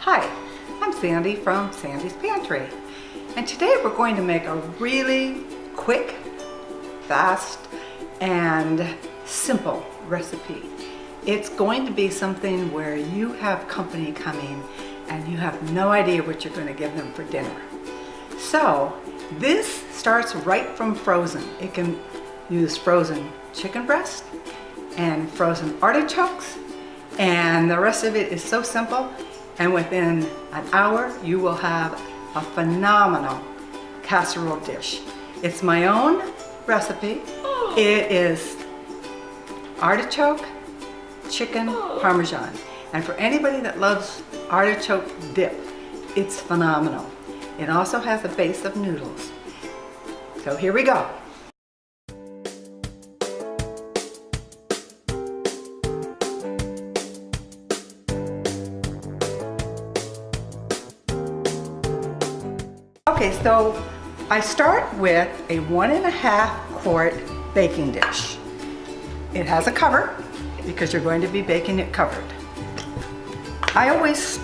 Hi, I'm Sandy from Sandy's Pantry, and today we're going to make a really quick, fast, and simple recipe. It's going to be something where you have company coming and you have no idea what you're going to give them for dinner. So this starts right from frozen. It can use frozen chicken breast and frozen artichokes, and the rest of it is so simple. And within an hour, you will have a phenomenal casserole dish. It's my own recipe. It is artichoke, chicken, parmesan. And for anybody that loves artichoke dip, it's phenomenal. It also has a base of noodles. So here we go. Okay, so I start with a 1.5 quart baking dish. It has a cover because you're going to be baking it covered. I always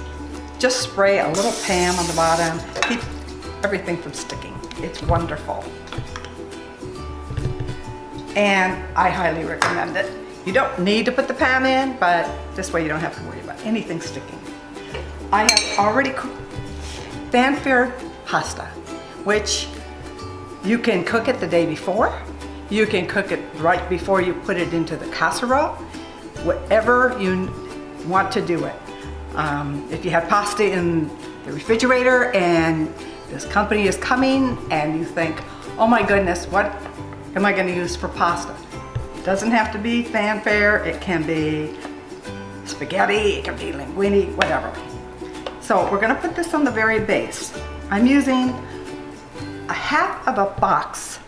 just spray a little Pam on the bottom, keep everything from sticking. It's wonderful. And I highly recommend it. You don't need to put the Pam in, but this way you don't have to worry about anything sticking. I have already cooked fanfare pasta, which you can cook it the day before. You can cook it right before you put it into the casserole, whatever you want to do it. If you have pasta in the refrigerator and this company is coming and you think, oh my goodness, what am I going to use for pasta? It doesn't have to be fanfare. It can be spaghetti, it can be linguine, whatever. So we're going to put this on the very base. I'm using a half of a box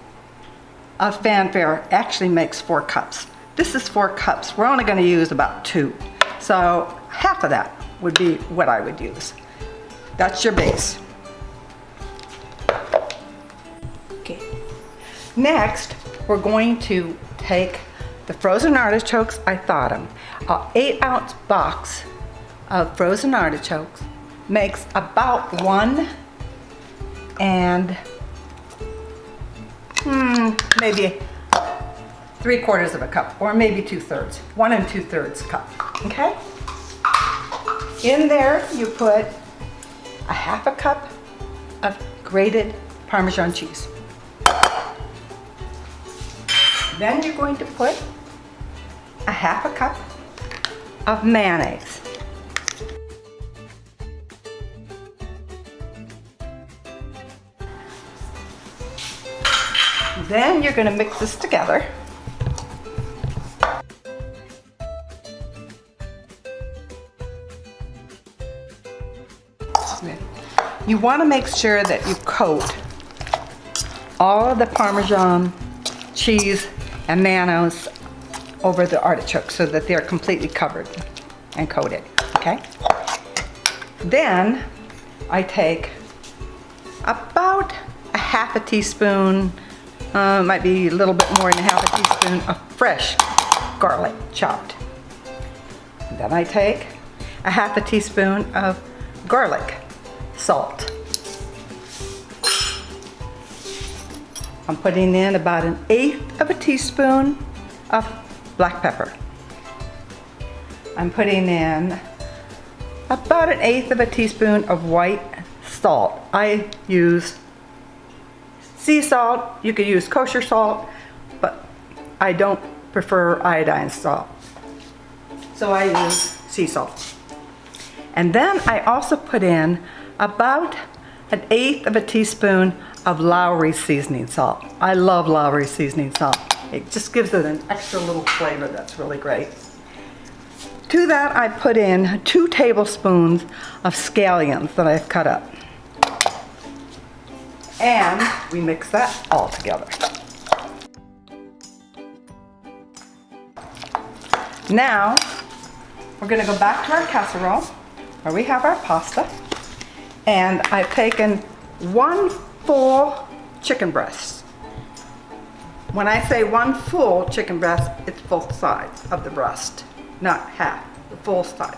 of fanfare. Actually makes 4 cups. This is 4 cups. We're only going to use about 2. So half of that would be what I would use. That's your base. Okay. Next, we're going to take the frozen artichokes. I thawed them. An 8-ounce box of frozen artichokes makes about 1 and maybe 3/4 of a cup, or maybe 2/3, 1 2/3 cup. Okay. In there, you put a half a cup of grated Parmesan cheese. Then you're going to put a half a cup of mayonnaise. Then you're going to mix this together. You want to make sure that you coat all of the Parmesan cheese and mayonnaise over the artichoke so that they're completely covered and coated, okay? Then I take about a half a teaspoon, might be a little bit more than half a teaspoon of fresh garlic chopped. Then I take a half a teaspoon of garlic salt. I'm putting in about 1/8 of a teaspoon of black pepper. I'm putting in about 1/8 of a teaspoon of white salt. I use sea salt. You could use kosher salt, but I don't prefer iodine salt. So I use sea salt. And then I also put in about 1/8 of a teaspoon of Lowry seasoning salt. I love Lowry seasoning salt. It just gives it an extra little flavor that's really great. To that I put in 2 tablespoons of scallions that I've cut up. And we mix that all together. Now, we're going to go back to our casserole where we have our pasta. And I've taken 1 full chicken breast. When I say 1 full chicken breast, it's both sides of the breast, not half, the full side.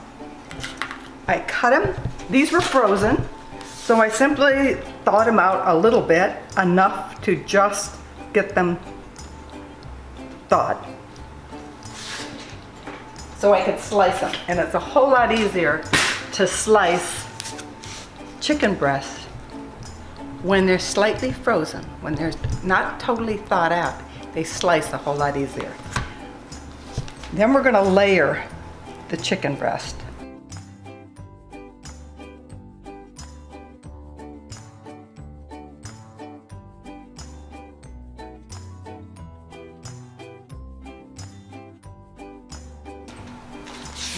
I cut them These were frozen, so I simply thawed them out a little bit, enough to just get them thawed. So I could slice them, and it's a whole lot easier to slice chicken breast when they're slightly frozen. When they're not totally thawed out, they slice a whole lot easier. Then we're gonna layer the chicken breast.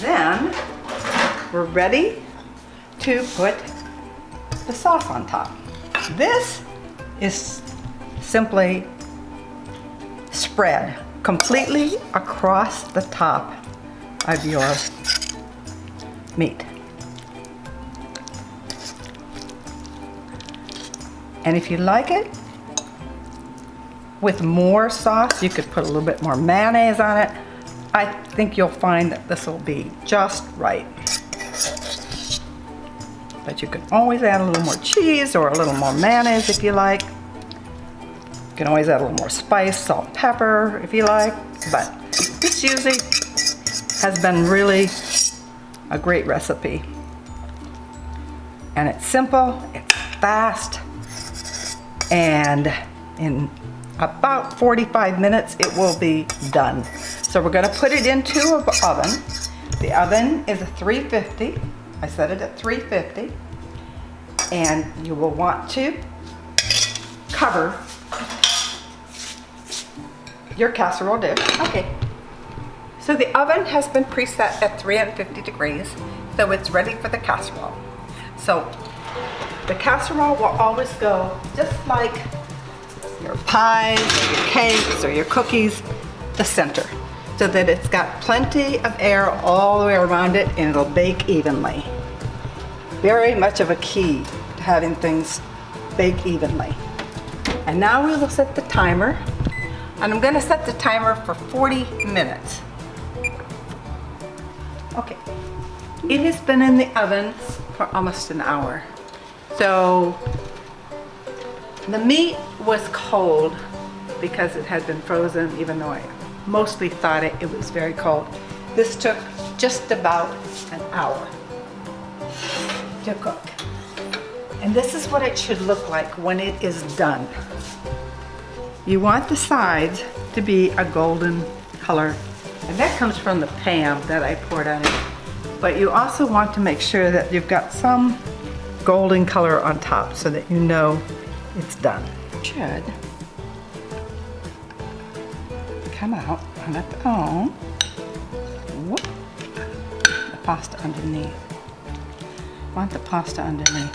Then we're ready to put the sauce on top. This is simply spread completely across the top of your meat. And if you like it with more sauce, you could put a little bit more mayonnaise on it. I think you'll find that this will be just right. But you can always add a little more cheese or a little more mayonnaise if you like. You can always add a little more spice, salt, and pepper if you like. But this usually has been really a great recipe. And it's simple, it's fast, and in about 45 minutes it will be done. So we're gonna put it into an oven. The oven is a 350. I set it at 350. And you will want to cover your casserole dish. Okay. So the oven has been preset at 350 degrees, so it's ready for the casserole. So the casserole will always go just like your pies, or your cakes, or your cookies, the center, so that it's got plenty of air all the way around it and it'll bake evenly. Very much of a key to having things bake evenly. And now we will set the timer, and I'm gonna set the timer for 40 minutes. Okay, it has been in the oven for almost an hour. So the meat was cold because it had been frozen, even though I mostly thought it was very cold. This took just about an hour to cook. And this is what it should look like when it is done. You want the sides to be a golden color, and that comes from the pan that I poured on it. But you also want to make sure that you've got some golden color on top so that you know it's done. It should come out on its own. Whoop. The pasta underneath. Want the pasta underneath.